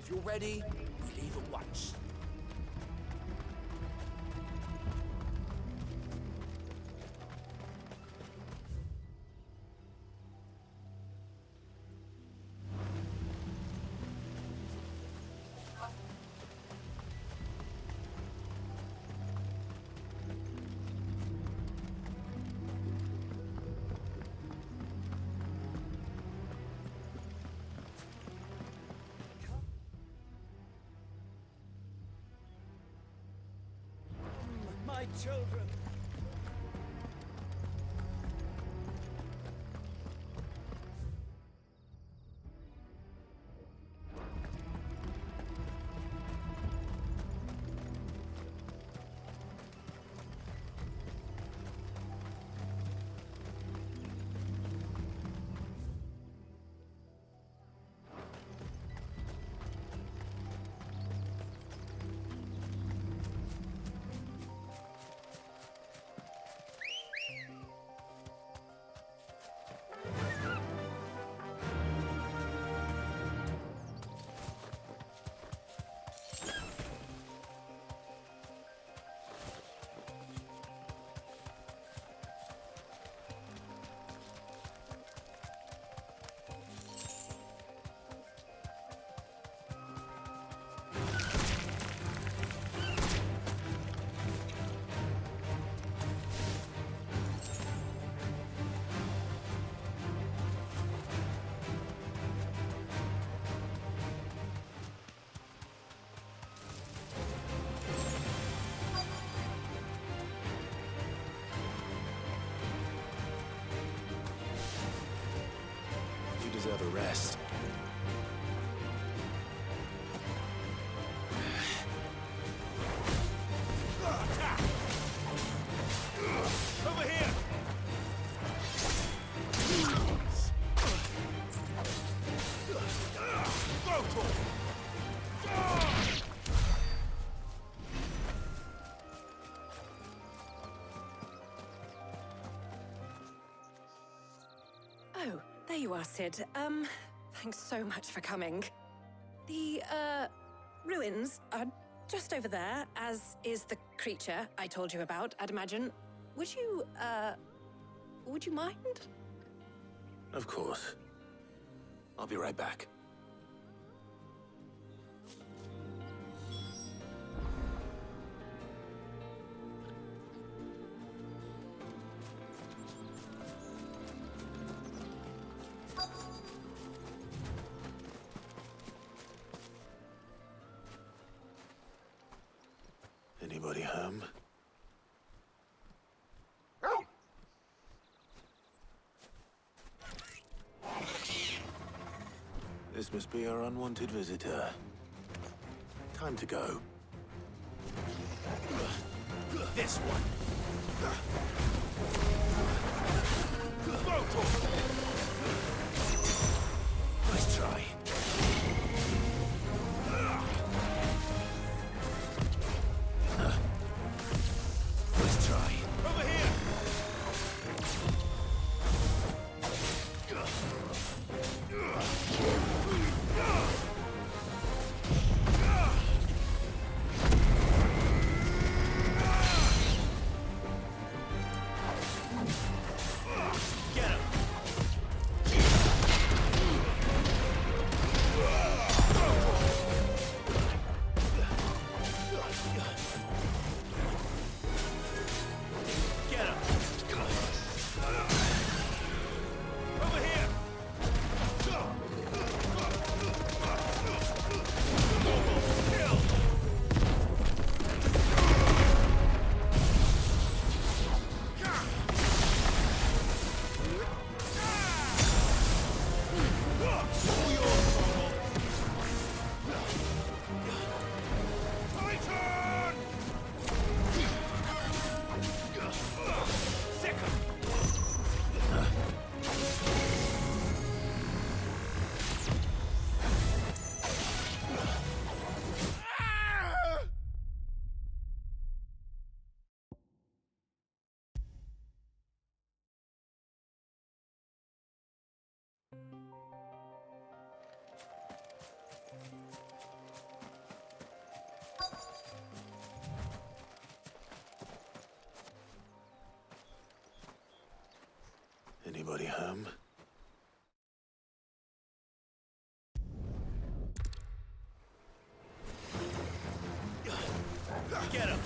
If you're ready, we leave at once. My children! You deserve a rest. Over here! Go for it! Oh, there you are, Sid. Thanks so much for coming. The, ruins are just over there, as is the creature I told you about, I'd imagine. Would you mind? Of course. I'll be right back. Anybody home? This must be our unwanted visitor. Time to go. This one! Nice try. Nice try. Over here! Get him! anybody home. Get him!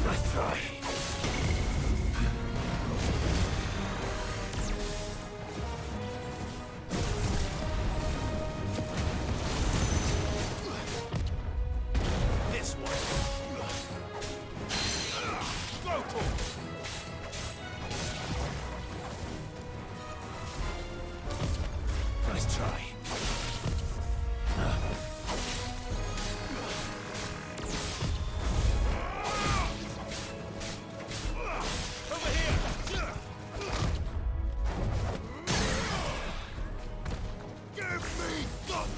Nice try. This one. Go for it. Nice try. Over here. Give me some.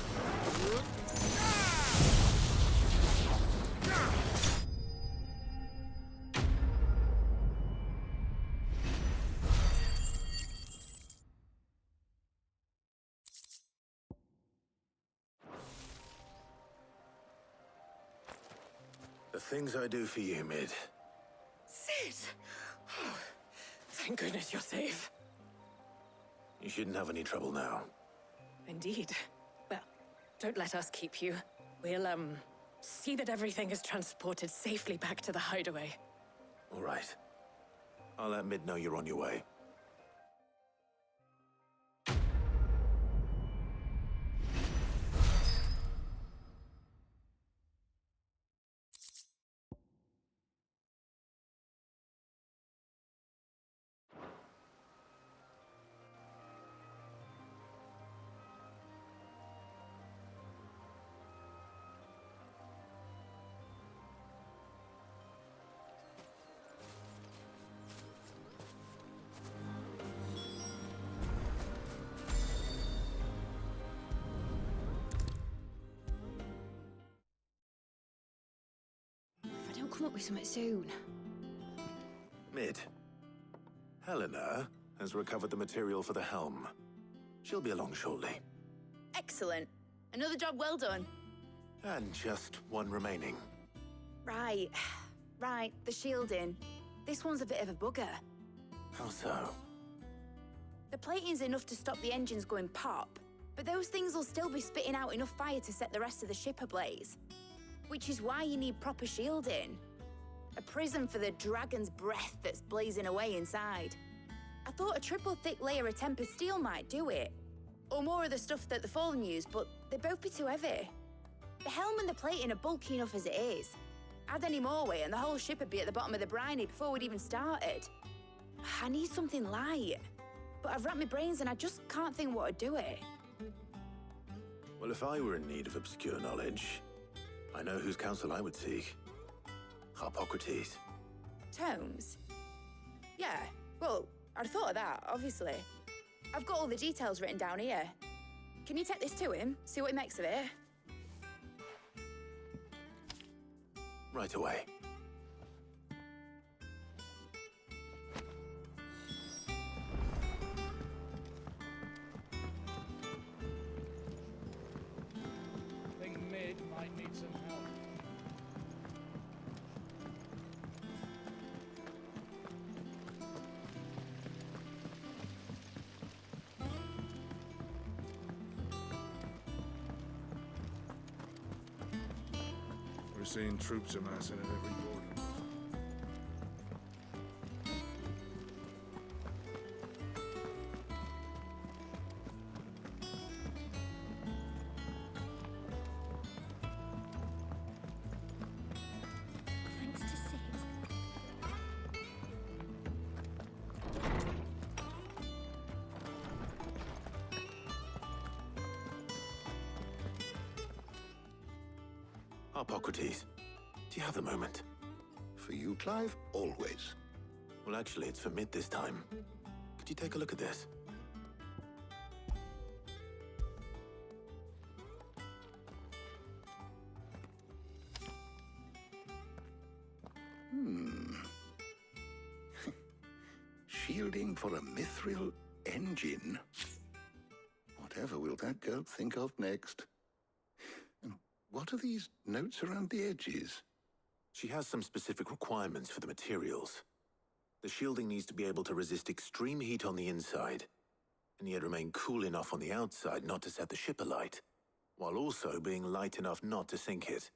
The things I do for you, Mid. Sid! Oh, thank goodness you're safe. You shouldn't have any trouble now. Indeed. Well, don't let us keep you. We'll, see that everything is transported safely back to the hideaway. All right. I'll let Mid know you're on your way. If I don't come up with something soon. Mid. Helena has recovered the material for the helm. She'll be along shortly. Excellent. Another job well done. And just one remaining. Right. Right, the shielding. This one's a bit of a bugger. How so? The plating's enough to stop the engines going pop, but those things will still be spitting out enough fire to set the rest of the ship ablaze. Which is why you need proper shielding. A prison for the dragon's breath that's blazing away inside. I thought a triple thick layer of tempered steel might do it. Or more of the stuff that the Fallen use, but they'd both be too heavy. The helm and the plating are bulky enough as it is. Add any more weight and the whole ship would be at the bottom of the briny before we'd even started. I need something light. But I've racked my brains and I just can't think what would do it. Well, if I were in need of obscure knowledge, I know whose counsel I would seek. Harpocrates. Tomes? Yeah, well, I'd thought of that, obviously. I've got all the details written down here. Can you take this to him, see what he makes of it? Right away. Think Mid might need some help. seen troops amassing at every border post. Thanks to Sid. Hippocrates, do you have a moment? For you, Clive, always. Well, actually, it's for mid this time. Could you take a look at this? Shielding for a mithril engine. Whatever will that girl think of next? And what are these notes around the edges? She has some specific requirements for the materials. The shielding needs to be able to resist extreme heat on the inside, and yet remain cool enough on the outside not to set the ship alight, while also being light enough not to sink it.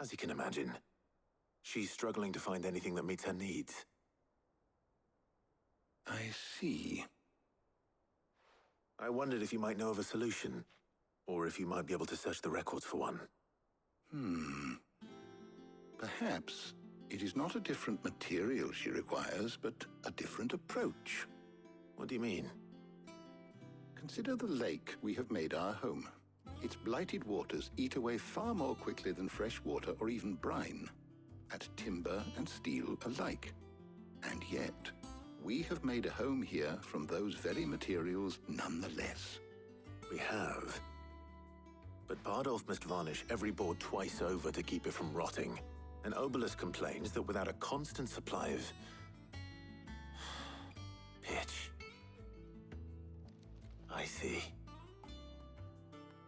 As you can imagine, she's struggling to find anything that meets her needs. I see. I wondered if you might know of a solution, or if you might be able to search the records for one. Perhaps it is not a different material she requires, but a different approach. What do you mean? Consider the lake we have made our home. Its blighted waters eat away far more quickly than fresh water or even brine, at timber and steel alike. And yet, we have made a home here from those very materials nonetheless. We have. But Bardolph must varnish every board twice over to keep it from rotting. And Obelus complains that without a constant supply of pitch. I see.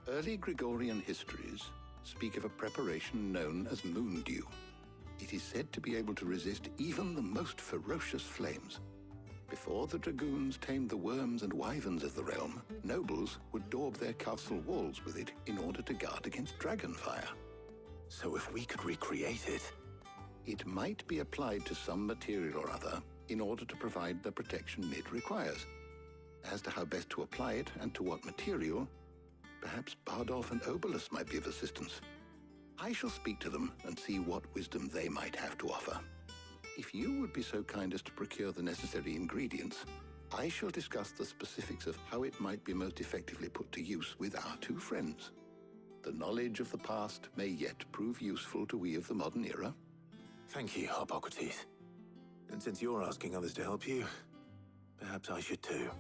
Early Gregorian histories speak of a preparation known as moon dew. It is said to be able to resist even the most ferocious flames. Before the dragoons tamed the worms and wyverns of the realm, nobles would daub their castle walls with it in order to guard against dragonfire. So if we could recreate it... It might be applied to some material or other in order to provide the protection Mid requires. As to how best to apply it and to what material, perhaps Bardolph and Obelus might be of assistance. I shall speak to them and see what wisdom they might have to offer. If you would be so kind as to procure the necessary ingredients, I shall discuss the specifics of how it might be most effectively put to use with our two friends. The knowledge of the past may yet prove useful to we of the modern era. Thank you, Hippocrates. And since you're asking others to help you, perhaps I should too.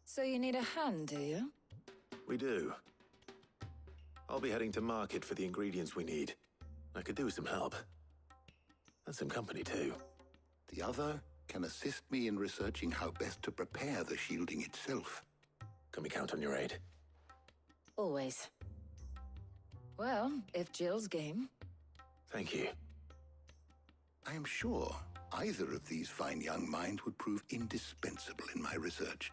So you need a hand, do you? We do. I'll be heading to market for the ingredients we need. I could do with some help. And some company, too. The other can assist me in researching how best to prepare the shielding itself. Can we count on your aid? Always. Well, if Jill's game. Thank you. I am sure either of these fine young minds would prove indispensable in my research.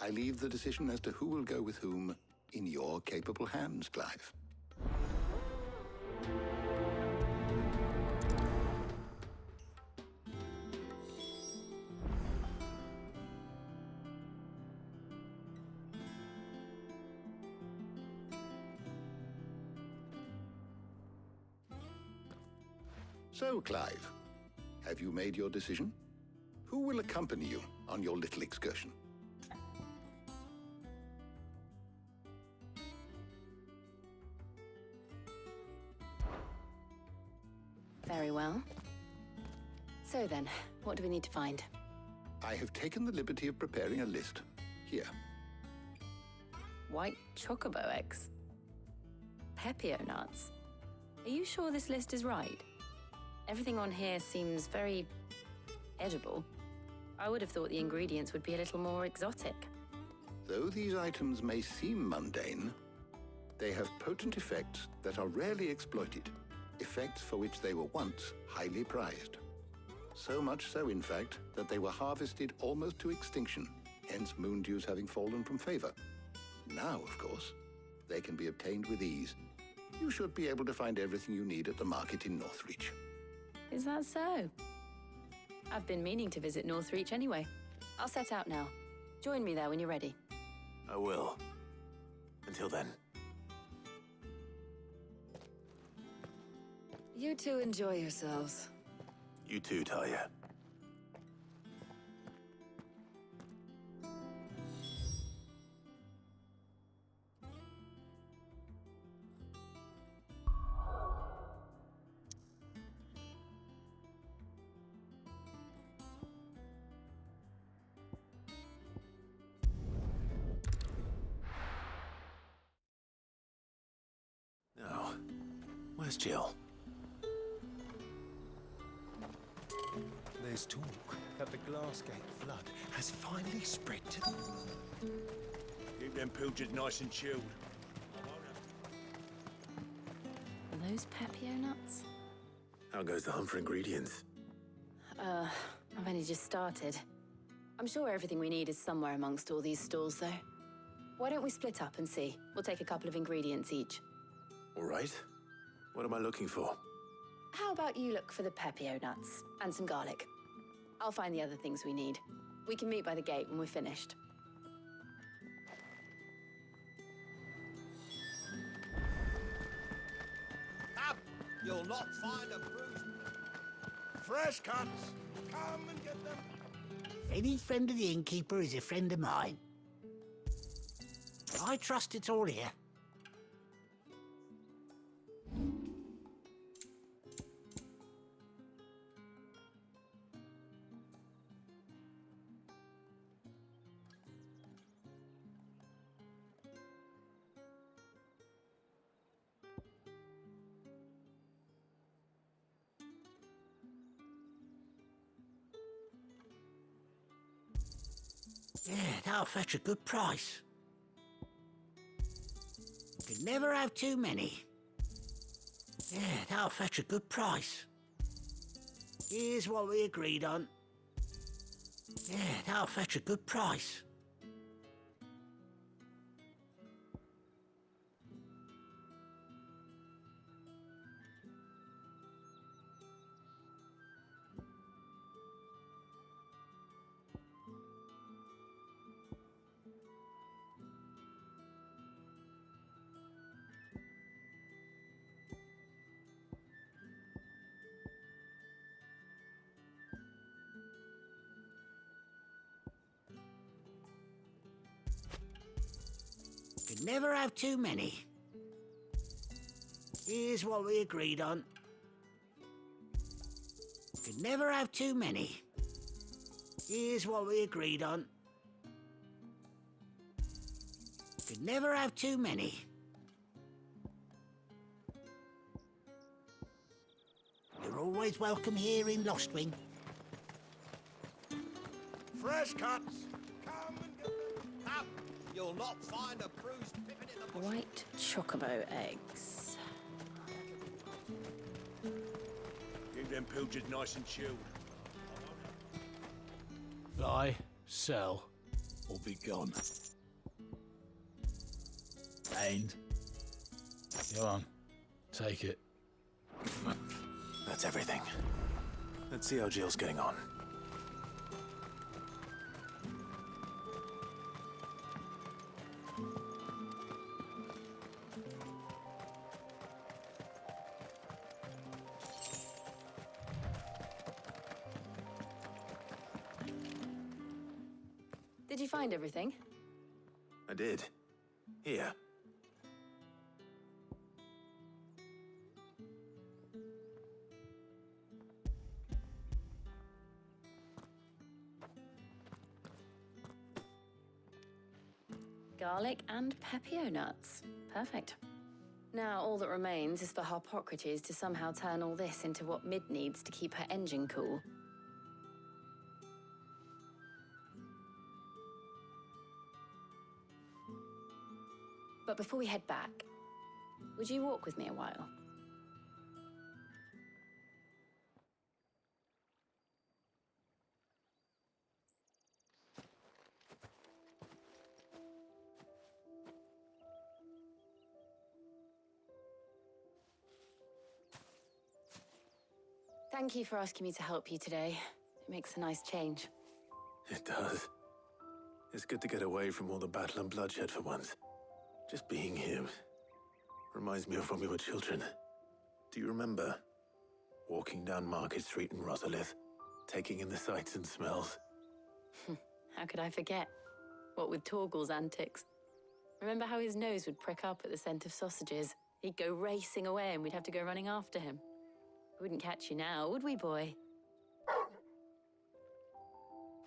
I leave the decision as to who will go with whom in your capable hands, Clive. So, Clive, have you made your decision? Who will accompany you on your little excursion? Very well. So then, what do we need to find? I have taken the liberty of preparing a list. Here. White chocobo eggs. Pepio nuts. Are you sure this list is right? Everything on here seems very edible. I would have thought the ingredients would be a little more exotic. Though these items may seem mundane, They have potent effects that are rarely exploited, effects for which they were once highly prized. So much so, in fact, that they were harvested almost to extinction, hence moon dews having fallen from favor. Now, of course, they can be obtained with ease. You should be able to find everything you need at the market in Northreach. Is that so? I've been meaning to visit Northreach anyway. I'll set out now. Join me there when you're ready. I will. Until then. You two enjoy yourselves. You too, Talia. Now, where's Jill? There's talk that the Glassgate flood has finally spread to... Keep them pilchards nice and chilled. Are those Pepio nuts? How goes the hunt for ingredients? I've only just started. I'm sure everything we need is somewhere amongst all these stalls, though. Why don't we split up and see? We'll take a couple of ingredients each. All right. What am I looking for? How about you look for the Pepio nuts and some garlic? I'll find the other things we need. We can meet by the gate when we're finished. Up! You'll not find a bruised... Fresh cuts! Come and get them! Any friend of the innkeeper is a friend of mine. I trust it's all here. Yeah, that'll fetch a good price. Could never have too many. Yeah, that'll fetch a good price. Here's what we agreed on. Yeah, that'll fetch a good price. Could never have too many. Here's what we agreed on. Could never have too many. Here's what we agreed on. Could never have too many. You're always welcome here in Lostwing. Fresh cuts! Come and get them! Up! You'll not find a bruised pippin in the bush. White chocobo eggs. Keep them pilchards nice and chilled. Buy, sell, or be gone. And go on, take it. That's everything. Let's see how Jill's getting on. Did you find everything? I did. Here. Garlic and Pepio nuts. Perfect. Now all that remains is for Harpocrates to somehow turn all this into what Mid needs to keep her engine cool. But before we head back, Would you walk with me a while? Thank you for asking me to help you today. It makes a nice change. It does. It's good to get away from all the battle and bloodshed for once. Just being here reminds me of when we were children. Do you remember? Walking down Market Street in Rosalith, taking in the sights and smells. How could I forget? What with Torgal's antics. Remember how his nose would prick up at the scent of sausages? He'd go racing away and we'd have to go running after him. We wouldn't catch you now, would we, boy?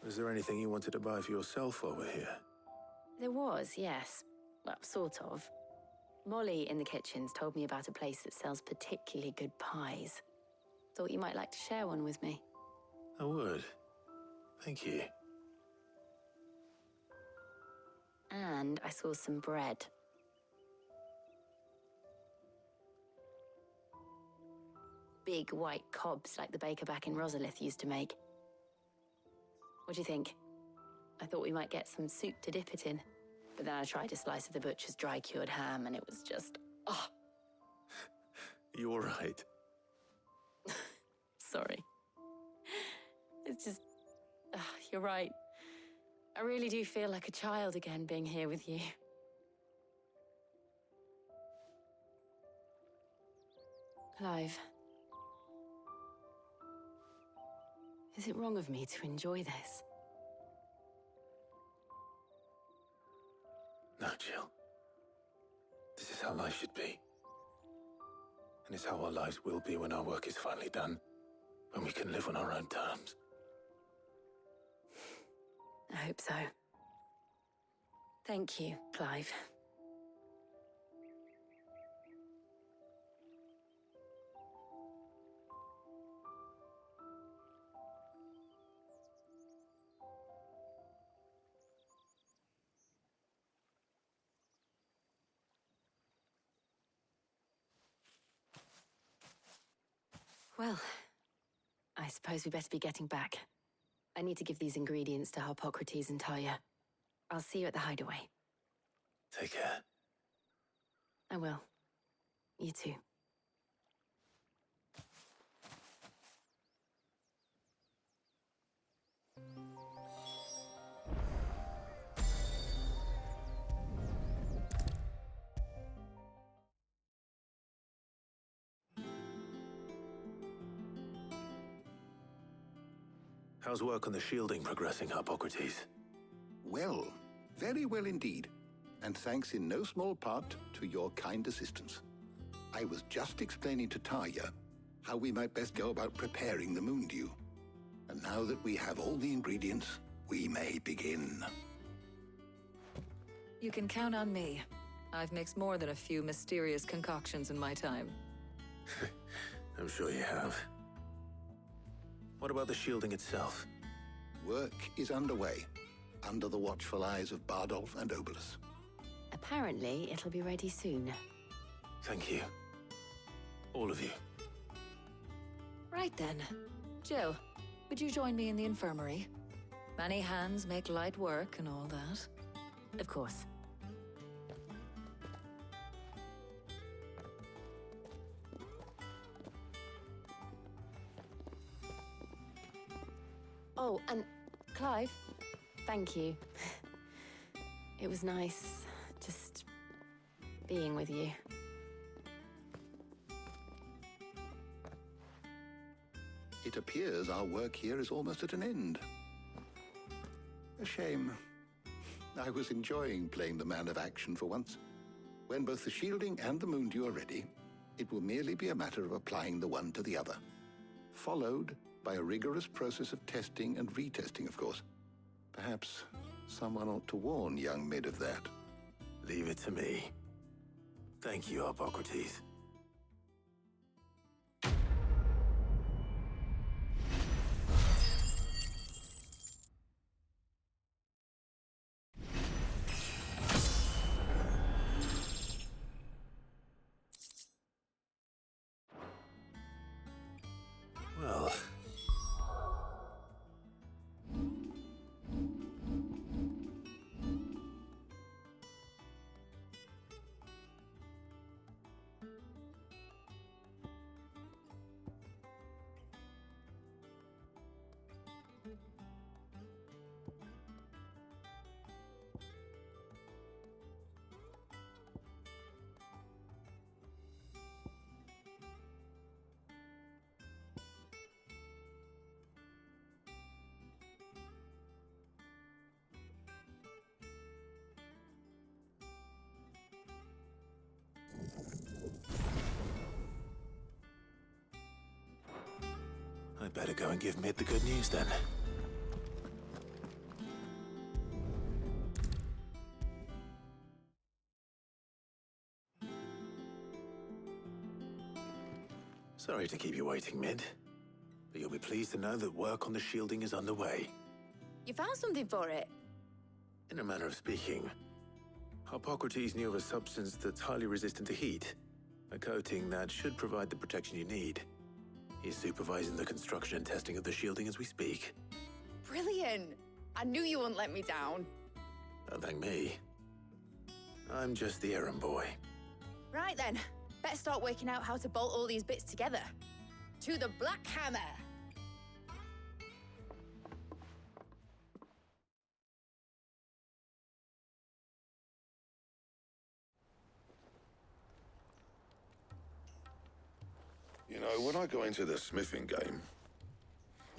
Was there anything you wanted to buy for yourself while we're here? There was, yes. Well, sort of. Molly in the kitchens told me about a place that sells particularly good pies. Thought you might like to share one with me. I would. Thank you. And I saw some bread. Big white cobs like the baker back in Rosalith used to make. What do you think? I thought we might get some soup to dip it in. But then I tried a slice of the butcher's dry-cured ham and it was just... oh. You all right? Sorry. It's just... you're right. I really do feel like a child again being here with you. Clive. Is it wrong of me to enjoy this? No, Jill. This is how life should be. And it's how our lives will be when our work is finally done. When we can live on our own terms. I hope so. Thank you, Clive. Well, I suppose we better be getting back. I need to give these ingredients to Harpocrates and Talia. I'll see you at the hideaway. Take care. I will. You too. How's work on the shielding progressing, Harpocrates? Well, very well indeed. And thanks in no small part to your kind assistance. I was just explaining to Talia how we might best go about preparing the moon dew. And now that we have all the ingredients, we may begin. You can count on me. I've mixed more than a few mysterious concoctions in my time. I'm sure you have. What about the shielding itself? Work is underway, under the watchful eyes of Bardolph and Obolus. Apparently, it'll be ready soon. Thank you. All of you. Right then. Jill, would you join me in the infirmary? Many hands make light work and all that. Of course. Oh, and Clive, thank you. It was nice just being with you. It appears our work here is almost at an end. A shame. I was enjoying playing the man of action for once. When both the shielding and the moon dew are ready, it will merely be a matter of applying the one to the other. Followed by a rigorous process of testing and retesting, of course. Perhaps someone ought to warn young Mid of that. Leave it to me. Thank you, Harpocrates. Well... I'd better go and give Mid the good news then. Sorry to keep you waiting, Mid. But you'll be pleased to know that work on the shielding is underway. You found something for it? In a manner of speaking, Hippocrates knew of a substance that's highly resistant to heat. A coating that should provide the protection you need. He's supervising the construction and testing of the shielding as we speak. Brilliant! I knew you wouldn't let me down. Don't thank me. I'm just the errand boy. Right then, better start working out how to bolt all these bits together. To the Black Hammer! You know, when I got into the smithing game,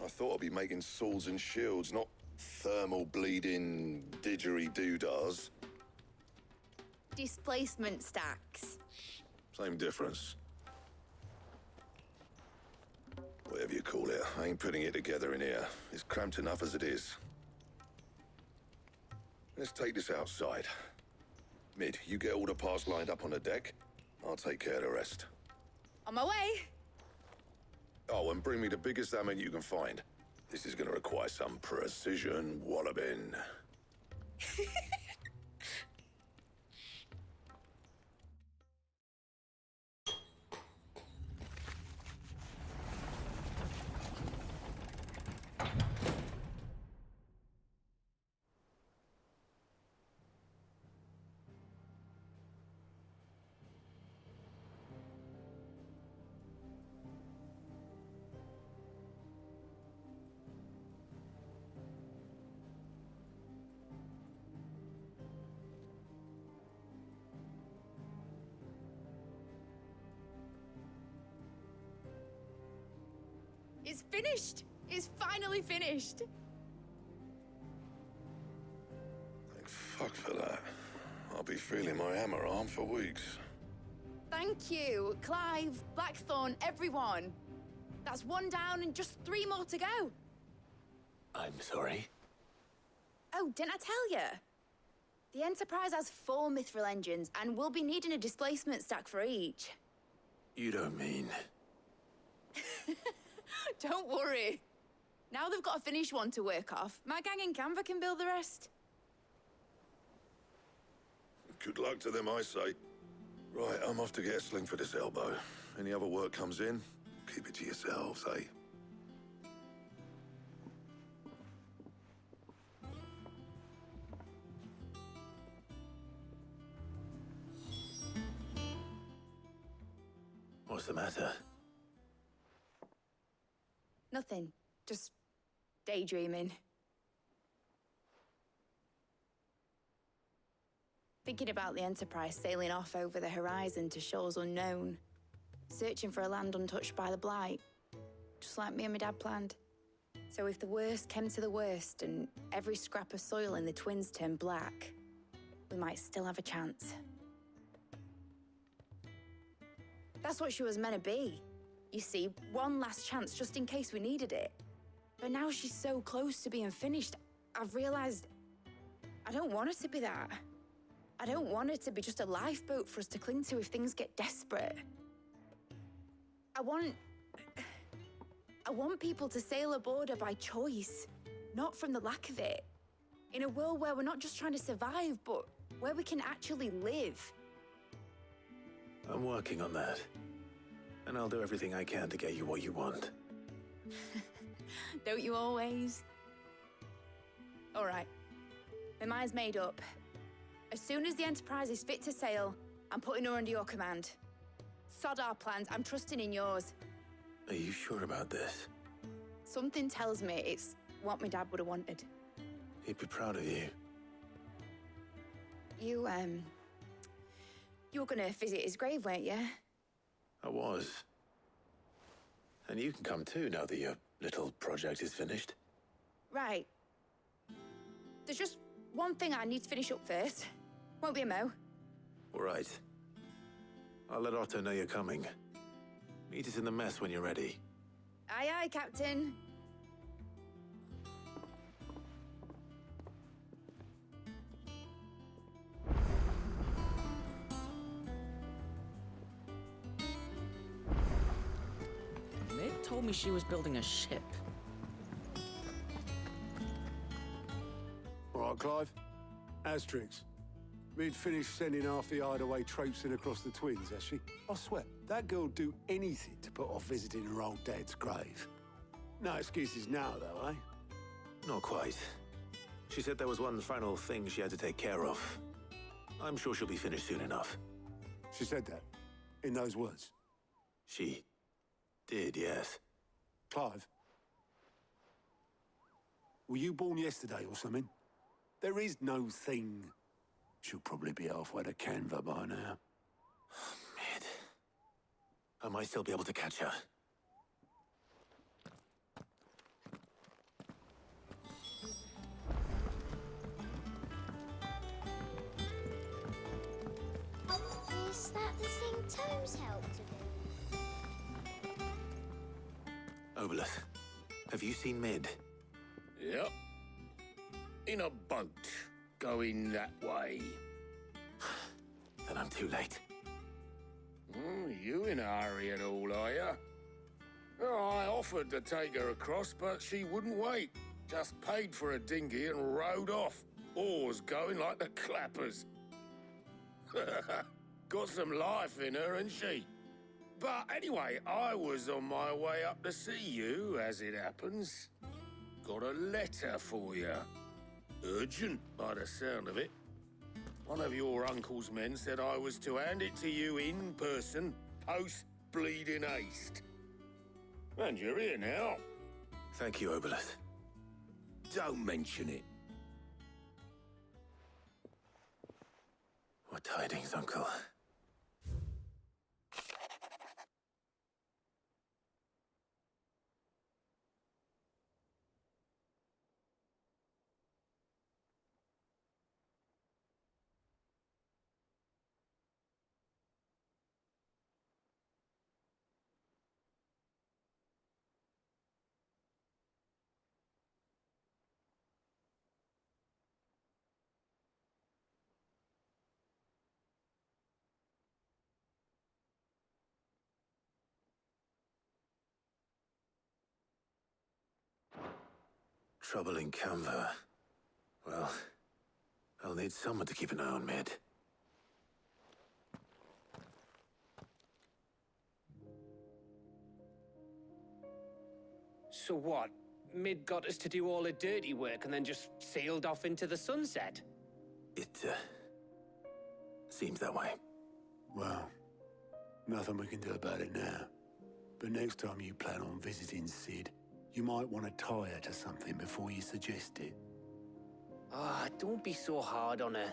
I thought I'd be making swords and shields, not thermal bleeding didgeridoo-dahs. Displacement stacks. Same difference. Whatever you call it, I ain't putting it together in here. It's cramped enough as it is. Let's take this outside. Mid, you get all the parts lined up on the deck. I'll take care of the rest. On my way! Oh, and bring me the biggest hammer you can find. This is gonna require some precision walloping. It's finished! It's finally finished! Thank fuck for that. I'll be feeling my hammer arm for weeks. Thank you, Clive, Blackthorn, everyone. That's one down and just 3 more to go. I'm sorry. Oh, didn't I tell you? The Enterprise has 4 mithril engines, and we'll be needing a displacement stack for each. You don't mean... Don't worry. Now they've got a finished one to work off, my gang in Canva can build the rest. Good luck to them, I say. Right, I'm off to get a sling for this elbow. Any other work comes in, keep it to yourselves, eh? What's the matter? Nothing. Just daydreaming. Thinking about the Enterprise sailing off over the horizon to shores unknown. Searching for a land untouched by the Blight. Just like me and my dad planned. So if the worst came to the worst and every scrap of soil in the Twins turned black, we might still have a chance. That's what she was meant to be. You see, one last chance just in case we needed it. But now she's so close to being finished, I've realized I don't want it to be that. I don't want it to be just a lifeboat for us to cling to if things get desperate. I want people to sail aboard her by choice, not from the lack of it. In a world where we're not just trying to survive, but where we can actually live. I'm working on that. And I'll do everything I can to get you what you want. Don't you always? All right. My mind's made up. As soon as the Enterprise is fit to sail, I'm putting her under your command. Sod our plans, I'm trusting in yours. Are you sure about this? Something tells me it's what my dad would have wanted. He'd be proud of you. You were gonna visit his grave, weren't you? I was. And you can come too, now that your little project is finished. Right. There's just one thing I need to finish up first. Won't be a mo. All right. I'll let Otto know you're coming. Meet us in the mess when you're ready. Aye, aye, Captain. Mid told me she was building a ship. All right, Clive. Asterix. We'd finished sending half the hideaway traipsing across the twins, has she? I swear, that girl'd do anything to put off visiting her old dad's grave. No excuses now, though, eh? Not quite. She said there was one final thing she had to take care of. I'm sure she'll be finished soon enough. She said that? In those words? She did, yes. Clive? Were you born yesterday or something? There is no thing. She'll probably be halfway to Canva by now. Mid. I might still be able to catch her. Is that the thing Tomes helped to do? Obolus, have you seen Mid? Yep. In a boat, going that way. Then I'm too late. You in a hurry at all, are you? Oh, I offered to take her across, but she wouldn't wait. Just paid for a dinghy and rowed off. Oars going like the clappers. Got some life in her, ain't she? But anyway, I was on my way up to see you, as it happens. Got a letter for you. Urgent, by the sound of it. One of your uncle's men said I was to hand it to you in person, post-bleeding haste. And you're here now. Thank you, Obolus. Don't mention it. What tidings, Uncle? Trouble in Canva. Well, I'll need someone to keep an eye on Mid. So what? Mid got us to do all the dirty work and then just sailed off into the sunset? It, seems that way. Well, nothing we can do about it now. But next time you plan on visiting Sid, you might want to tie her to something before you suggest it. Ah, don't be so hard on her.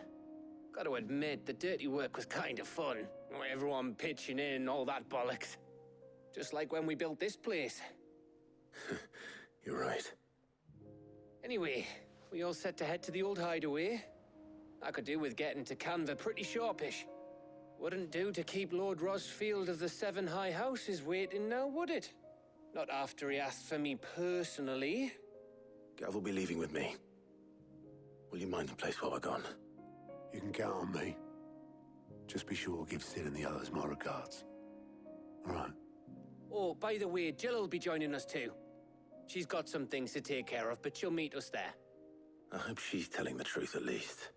Gotta admit, the dirty work was kind of fun. Everyone pitching in and all that bollocks. Just like when we built this place. You're right. Anyway, we all set to head to the old hideaway. I could do with getting to Canva pretty sharpish. Wouldn't do to keep Lord Rosfield of the Seven High Houses waiting now, would it? Not after he asked for me personally. Gav will be leaving with me. Will you mind the place while we're gone? You can count on me. Just be sure to give Sid and the others my regards. All right. Oh, by the way, Jill will be joining us too. She's got some things to take care of, but she'll meet us there. I hope she's telling the truth at least.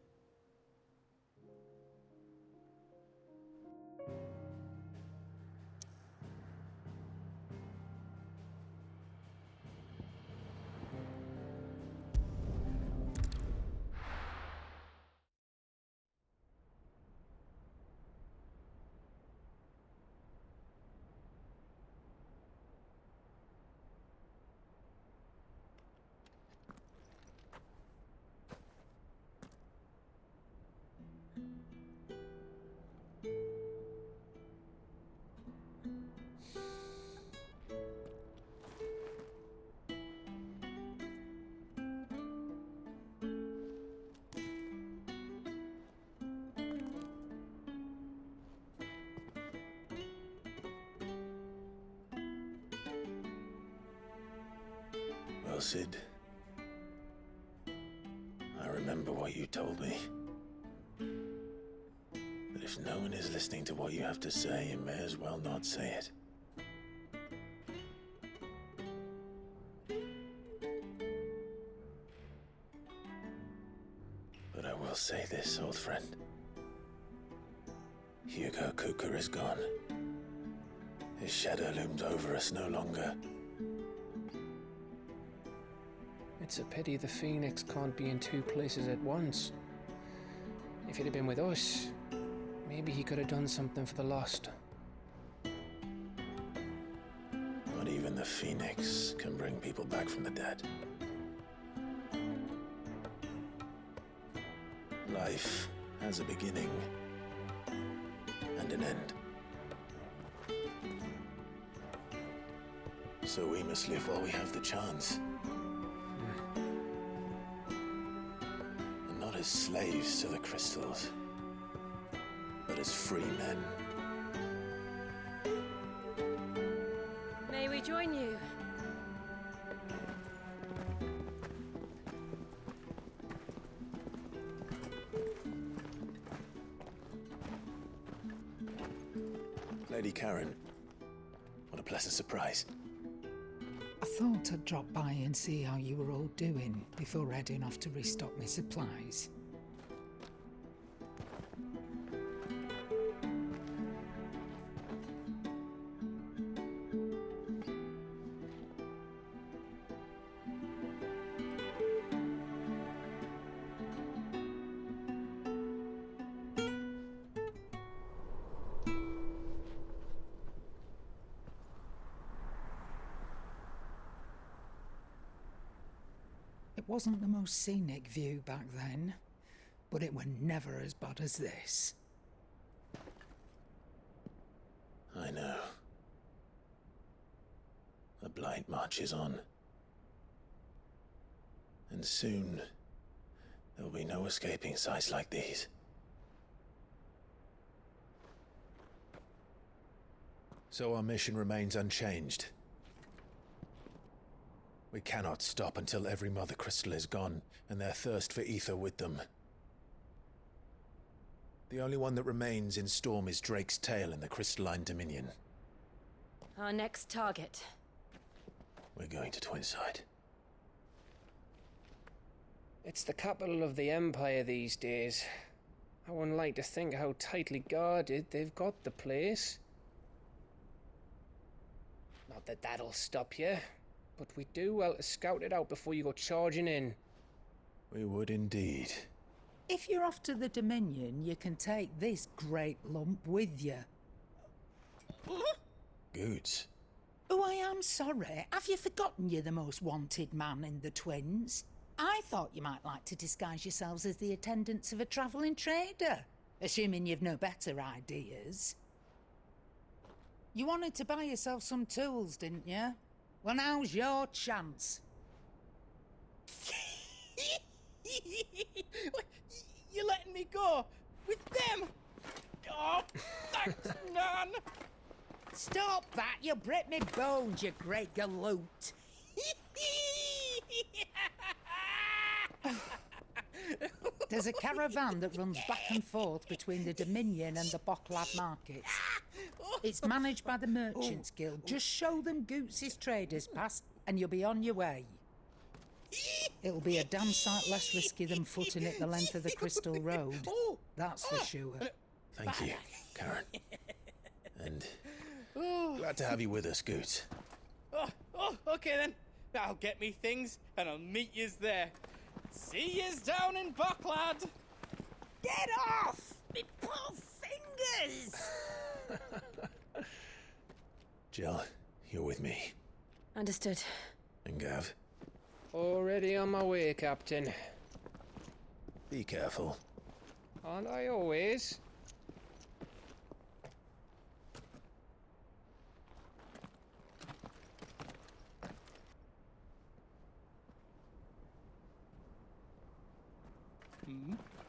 Sid. I remember what you told me. That if no one is listening to what you have to say, you may as well not say it. But I will say this, old friend. Hugo Kuka is gone. His shadow looms over us no longer. It's a pity the Phoenix can't be in two places at once. If he'd have been with us, maybe he could have done something for the lost. Not even the Phoenix can bring people back from the dead. Life has a beginning and an end. So we must live while we have the chance. And not as slaves to the crystals, but as free men. May we join you? Lady Karen, what a pleasant surprise. I thought I'd drop by and see how you were all doing before heading off to restock my supplies. It wasn't the most scenic view back then, but it were never as bad as this. I know. The Blight marches on. And soon, there will be no escaping sights like these. So our mission remains unchanged. We cannot stop until every Mother Crystal is gone, and their thirst for ether with them. The only one that remains in Storm is Drake's Tail in the Crystalline Dominion. Our next target. We're going to Twinside. It's the capital of the Empire these days. I wouldn't like to think how tightly guarded they've got the place. Not that that'll stop you, but we'd do well to scout it out before you go charging in. We would indeed. If you're off to the Dominion, you can take this great lump with you. Goods. Oh, I am sorry. Have you forgotten you're the most wanted man in the Twins? I thought you might like to disguise yourselves as the attendants of a travelling trader, assuming you've no better ideas. You wanted to buy yourself some tools, didn't you? Well, now's your chance. You're letting me go? With them? Oh, thanks, Nan! Stop that! You'll break me bones, you great galoot! There's a caravan that runs back and forth between the Dominion and the Bocklad markets. It's managed by the Merchants Guild. Just show them Goots' traders pass and you'll be on your way. It'll be a damn sight less risky than footing it the length of the Crystal Road. That's for sure. Thank you, Karen. And glad to have you with us, Goots. Okay then. I'll get me things and I'll meet yous there. See yous down in Bocklad. Get off! Me poor fingers! Jill, you're with me. Understood. And Gav, Already on my way, Captain. be careful. Aren't I always?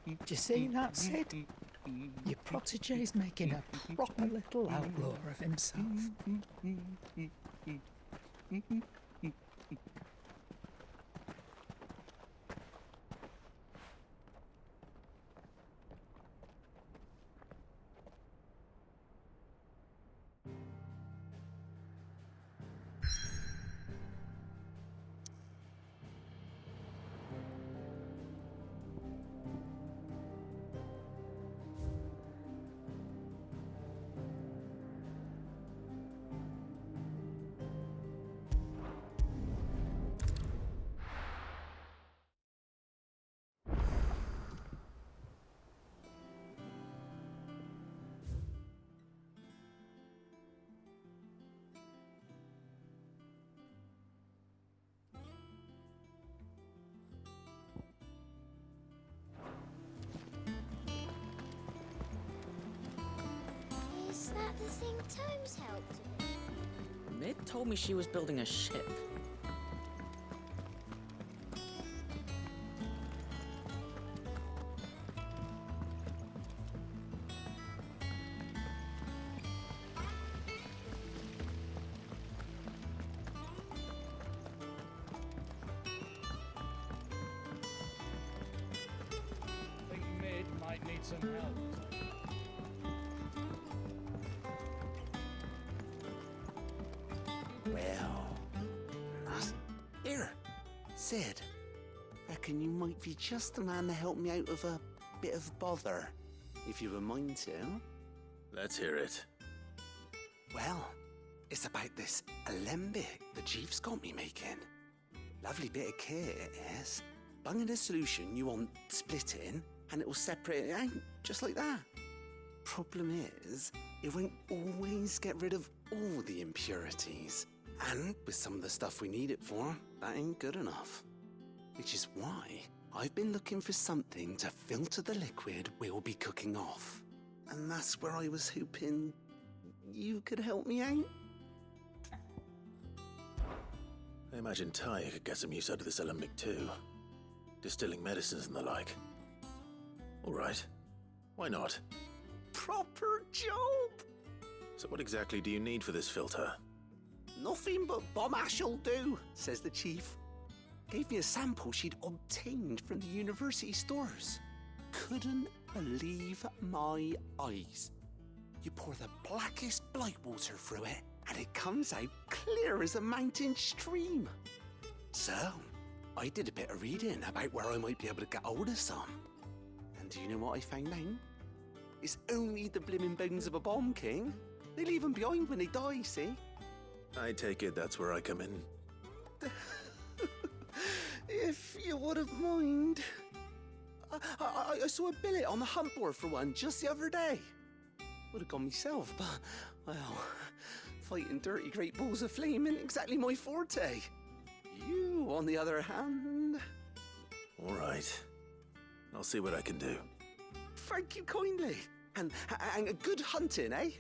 Do you see that, Sid? Your protege's making a proper little outlaw of himself. think Tomes helped a bit? Mid told me she was building a ship. Think Mid might need some help. Well, here, Sid. Reckon you might be just the man to help me out of a bit of bother, if you've a mind to. Let's hear it. Well, it's about this alembic the chief's got me making. Lovely bit of kit it is. Bunging a solution you want splitting, and it will separate it out, just like that. Problem is, it won't always get rid of all the impurities. And with some of the stuff we need it for, that ain't good enough. Which is why I've been looking for something to filter the liquid we'll be cooking off. And that's where I was hoping you could help me out. I imagine Ty could get some use out of this alembic too. Distilling medicines and the like. All right. Why not? Proper job! So what exactly do you need for this filter? Nothing but bomb ash'll do, says the chief. Gave me a sample she'd obtained from the university stores. Couldn't believe my eyes. You pour the blackest blight water through it, and it comes out clear as a mountain stream. So, I did a bit of reading about where I might be able to get hold of some. And do you know what I found out? It's only the blimmin' bones of a bomb king. They leave them behind when they die, see? I take it that's where I come in. If you wouldn't mind. I saw a billet on the hunt board for one just the other day. Would have gone myself, but, well, fighting dirty great balls of flame ain't exactly my forte. You, on the other hand... All right. I'll see what I can do. Thank you kindly. And good hunting, eh?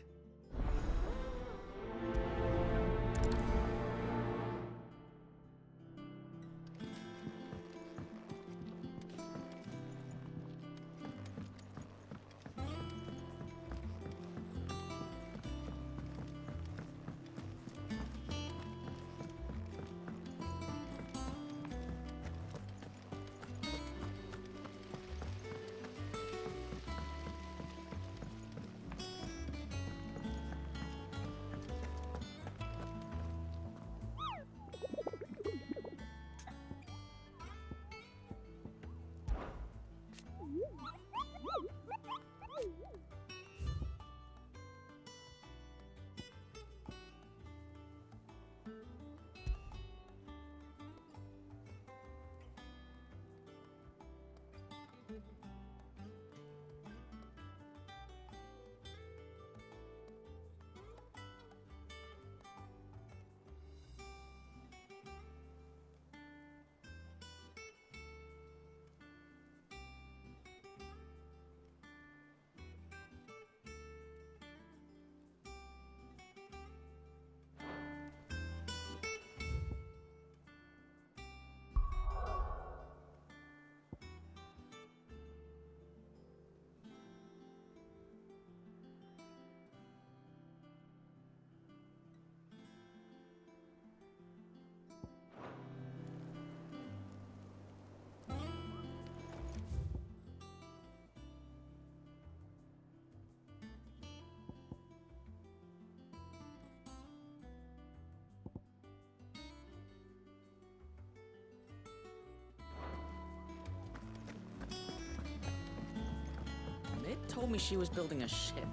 Mid told me she was building a ship.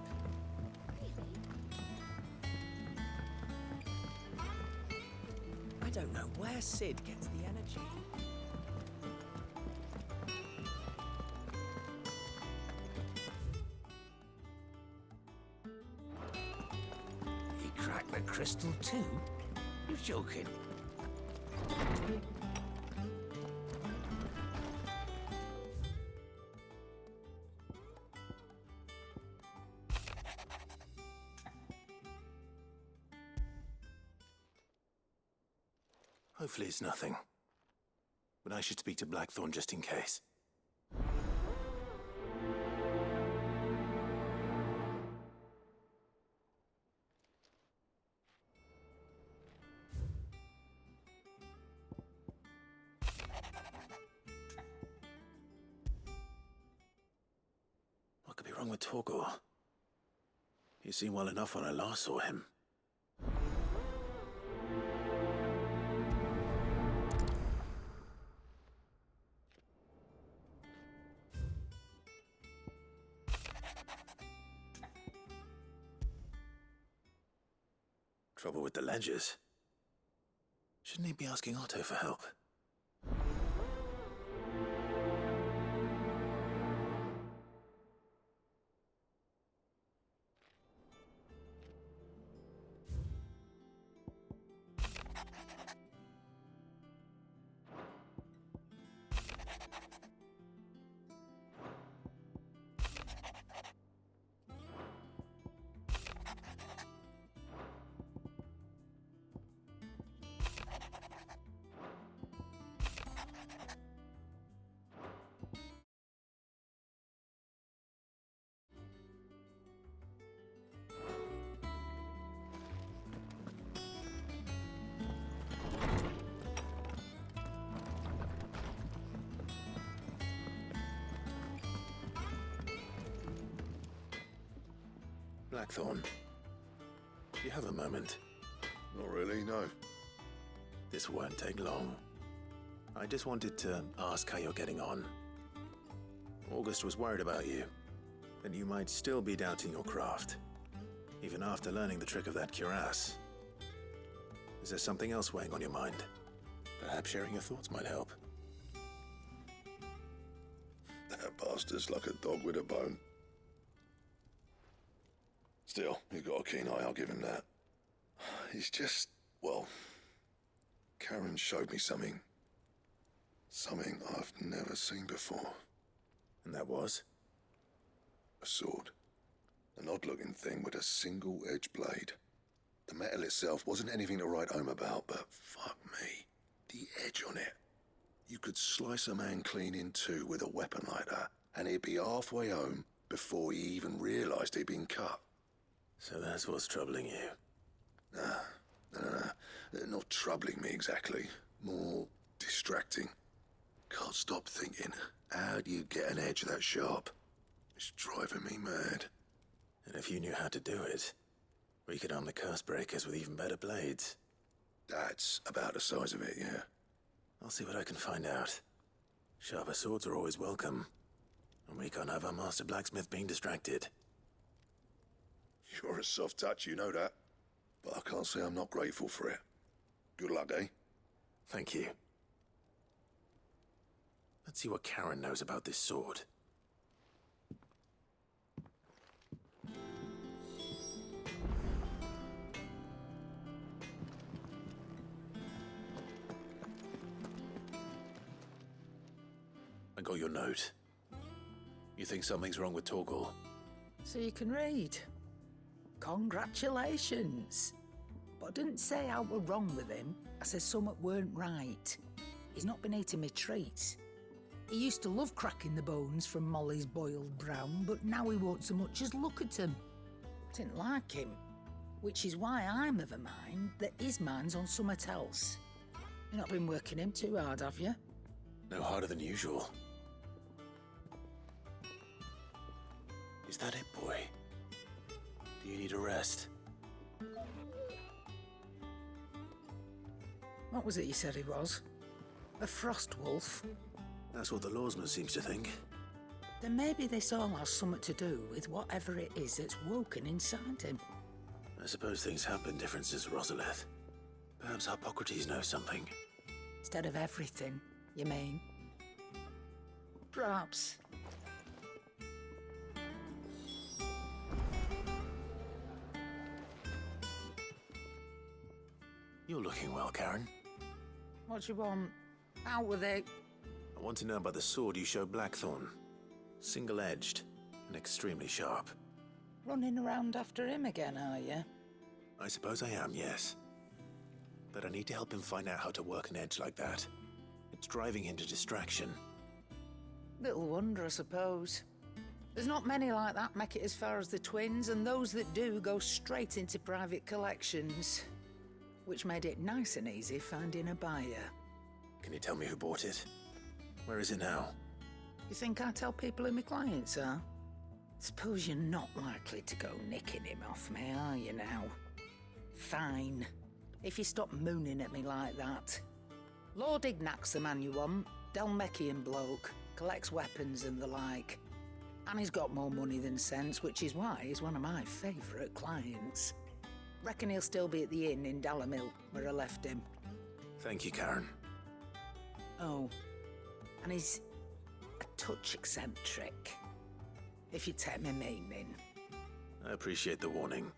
I don't know where Sid gets the energy. He cracked the crystal too? You're joking. Hopefully it's nothing. But I should speak to Blackthorn just in case. What could be wrong with Torgor? He seemed well enough when I last saw him. Trouble with the ledgers. Shouldn't he be asking Otto for help? Blackthorn, do you have a moment? Not really, no. This won't take long. I just wanted to ask how you're getting on. August was worried about you, that you might still be doubting your craft, even after learning the trick of that cuirass. Is there something else weighing on your mind? Perhaps sharing your thoughts might help. That bastard's like a dog with a bone. Still, you've got a keen eye, I'll give him that. He's just, well, Karen showed me something. Something I've never seen before. And that was? A sword. An odd-looking thing with a single-edged blade. The metal itself wasn't anything to write home about, but fuck me, the edge on it. You could slice a man clean in two with a weapon like that, and he'd be halfway home before he even realised he'd been cut. So that's what's troubling you? No. Not troubling me exactly. More distracting. Can't stop thinking, how do you get an edge that sharp? It's driving me mad. And if you knew how to do it, we could arm the curse breakers with even better blades. That's about the size of it, yeah. I'll see what I can find out. Sharper swords are always welcome. And we can't have our master blacksmith being distracted. You're a soft touch, you know that. But I can't say I'm not grateful for it. Good luck, eh? Thank you. Let's see what Karen knows about this sword. I got your note. You think something's wrong with Torgor? So you can read. Congratulations. But I didn't say I were wrong with him. I said something weren't right. He's not been eating me treats. He used to love cracking the bones from Molly's boiled brown, but now he won't so much as look at them. Didn't like him. Which is why I'm of a mind that his mind's on something else. You've not been working him too hard, have you? No harder than usual. Is that it, boy? Do you need a rest? What was it you said he was? A frost wolf? That's what the lawsman seems to think. Then maybe this all has something to do with whatever it is that's woken inside him. I suppose things happen, differences, Rosalith. Perhaps Hippocrates knows something. Instead of everything, you mean? Perhaps. You're looking well, Karen. What do you want? Out with it. I want to know about the sword you showed Blackthorn. Single-edged and extremely sharp. Running around after him again, are you? I suppose I am, yes. but I need to help him find out how to work an edge like that. It's driving him to distraction. Little wonder, I suppose. There's not many like that make it as far as the twins, and those that do go straight into private collections, which made it nice and easy finding a buyer. Can you tell me who bought it? Where is it now? You think I tell people who my clients are? Suppose you're not likely to go nicking him off me, are you now? Fine. If you stop mooning at me like that. Lord Ignac's the man you want. Dalmecian bloke. Collects weapons and the like. And he's got more money than sense, which is why he's one of my favourite clients. Reckon he'll still be at the inn in Dalamil, where I left him. Thank you, Karen. Oh, and he's a touch eccentric, if you take my meaning. I appreciate the warning.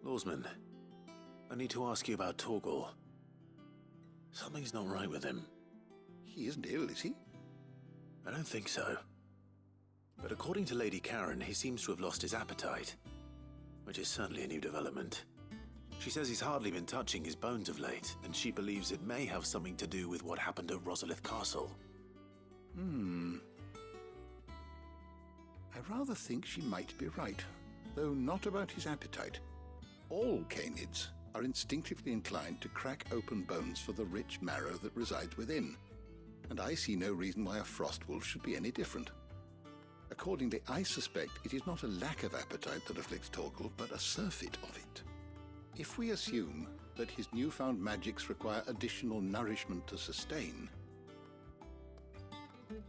Lawsman, I need to ask you about Torgal. Something's not right with him. He isn't ill, is he? I don't think so. But according to Lady Karen, he seems to have lost his appetite, which is certainly a new development. She says he's hardly been touching his bones of late, and she believes it may have something to do with what happened at Rosalith Castle. I rather think she might be right, though not about his appetite. All canids are instinctively inclined to crack open bones for the rich marrow that resides within, and I see no reason why a frost wolf should be any different. Accordingly, I suspect it is not a lack of appetite that afflicts Torgal, but a surfeit of it. If we assume that his newfound magics require additional nourishment to sustain,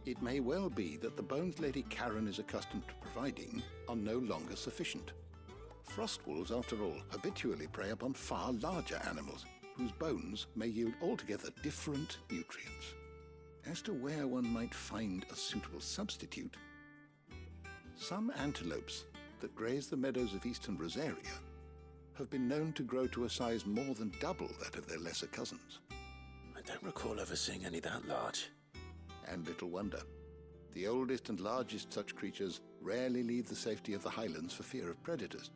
it may well be that the bones Lady Karen is accustomed to providing are no longer sufficient. Frost wolves, after all, habitually prey upon far larger animals, whose bones may yield altogether different nutrients. As to where one might find a suitable substitute, some antelopes that graze the meadows of eastern Rosaria have been known to grow to a size more than double that of their lesser cousins. I don't recall ever seeing any that large. And little wonder. The oldest and largest such creatures rarely leave the safety of the highlands for fear of predators.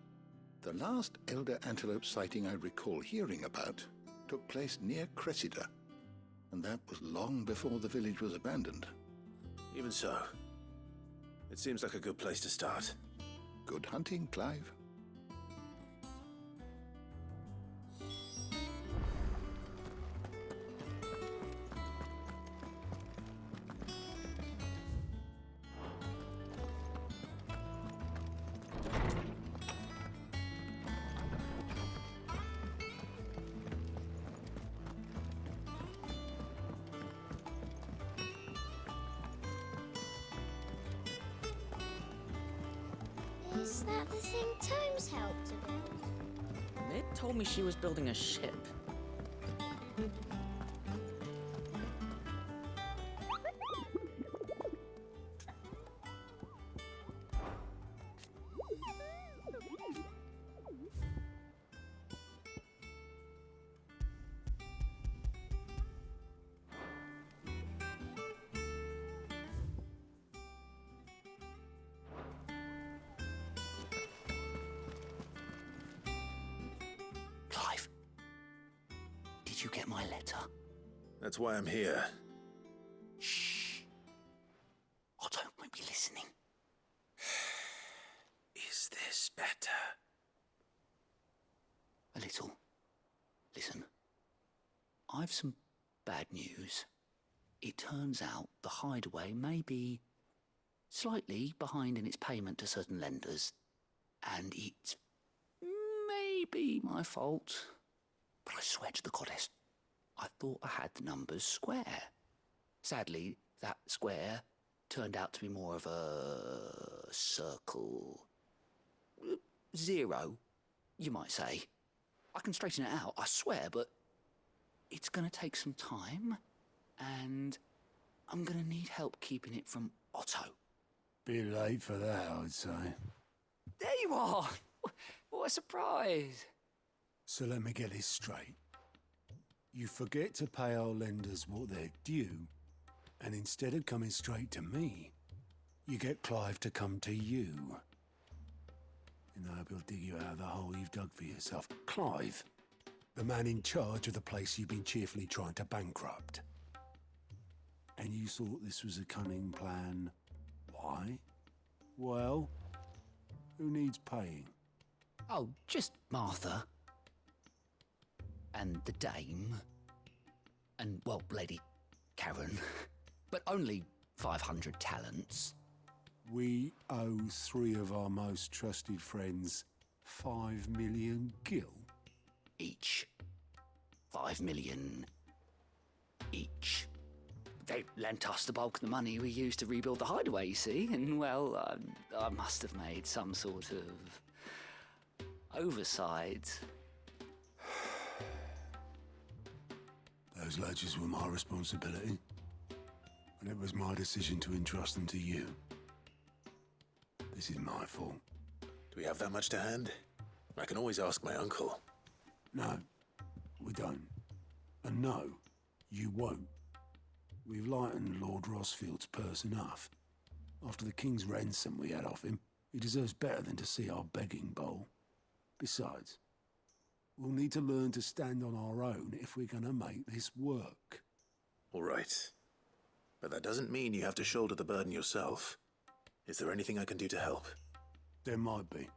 The last elder antelope sighting I recall hearing about took place near Cressida, and that was long before the village was abandoned. Even so, it seems like a good place to start. Good hunting, Clive. Is that the thing Tomes helped to build? Mid told me she was building a ship. Clive, did you get my letter? That's why I'm here. Shh. Otto might be listening. Is this better? A little. Listen, I've some bad news. It turns out the hideaway may be slightly behind in its payment to certain lenders, and it's maybe my fault. But I swear to the goddess, I thought I had the numbers square. Sadly, that square turned out to be more of a circle. 0, you might say. I can straighten it out, I swear, but it's going to take some time, and I'm going to need help keeping it from Otto. Be late for that, I'd say. There you are! What a surprise! So let me get this straight. You forget to pay our lenders what they're due, and instead of coming straight to me, you get Clive to come to you. In the hope he'll dig you out of the hole you've dug for yourself. Clive, the man in charge of the place you've been cheerfully trying to bankrupt. And you thought this was a cunning plan. Why? Well, who needs paying? Oh, just Martha. And the dame. And, well, Lady Karen. But only 500 talents. We owe 3 of our most trusted friends 5 million gil. Each. 5 million each. They lent us the bulk of the money we used to rebuild the hideaway, you see, and, well, I must have made some sort of oversight. Those ledgers were my responsibility, and it was my decision to entrust them to you. This is my fault. Do we have that much to hand? I can always ask my uncle. No, we don't. And no, you won't. We've lightened Lord Rosfield's purse enough. After the king's ransom we had off him, he deserves better than to see our begging bowl. Besides, we'll need to learn to stand on our own if we're gonna make this work. All right. But that doesn't mean you have to shoulder the burden yourself. Is there anything I can do to help? There might be.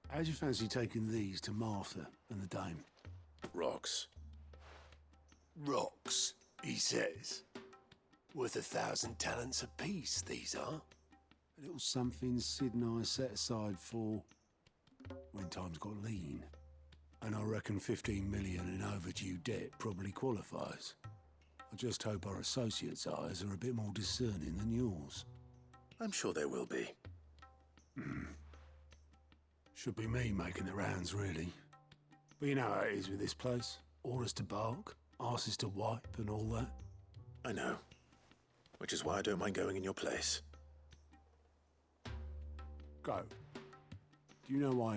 How'd you fancy taking these to Martha and the dame? Rocks. Rocks, he says. Worth 1,000 talents apiece, these are. A little something Sid and I set aside for when times got lean. And I reckon 15 million in overdue debt probably qualifies. I just hope our associates' eyes are a bit more discerning than yours. I'm sure there will be. Should be me making the rounds, really. But you know how it is with this place. Orders to bark, arses to wipe, and all that. I know. Which is why I don't mind going in your place. Go. Do you know why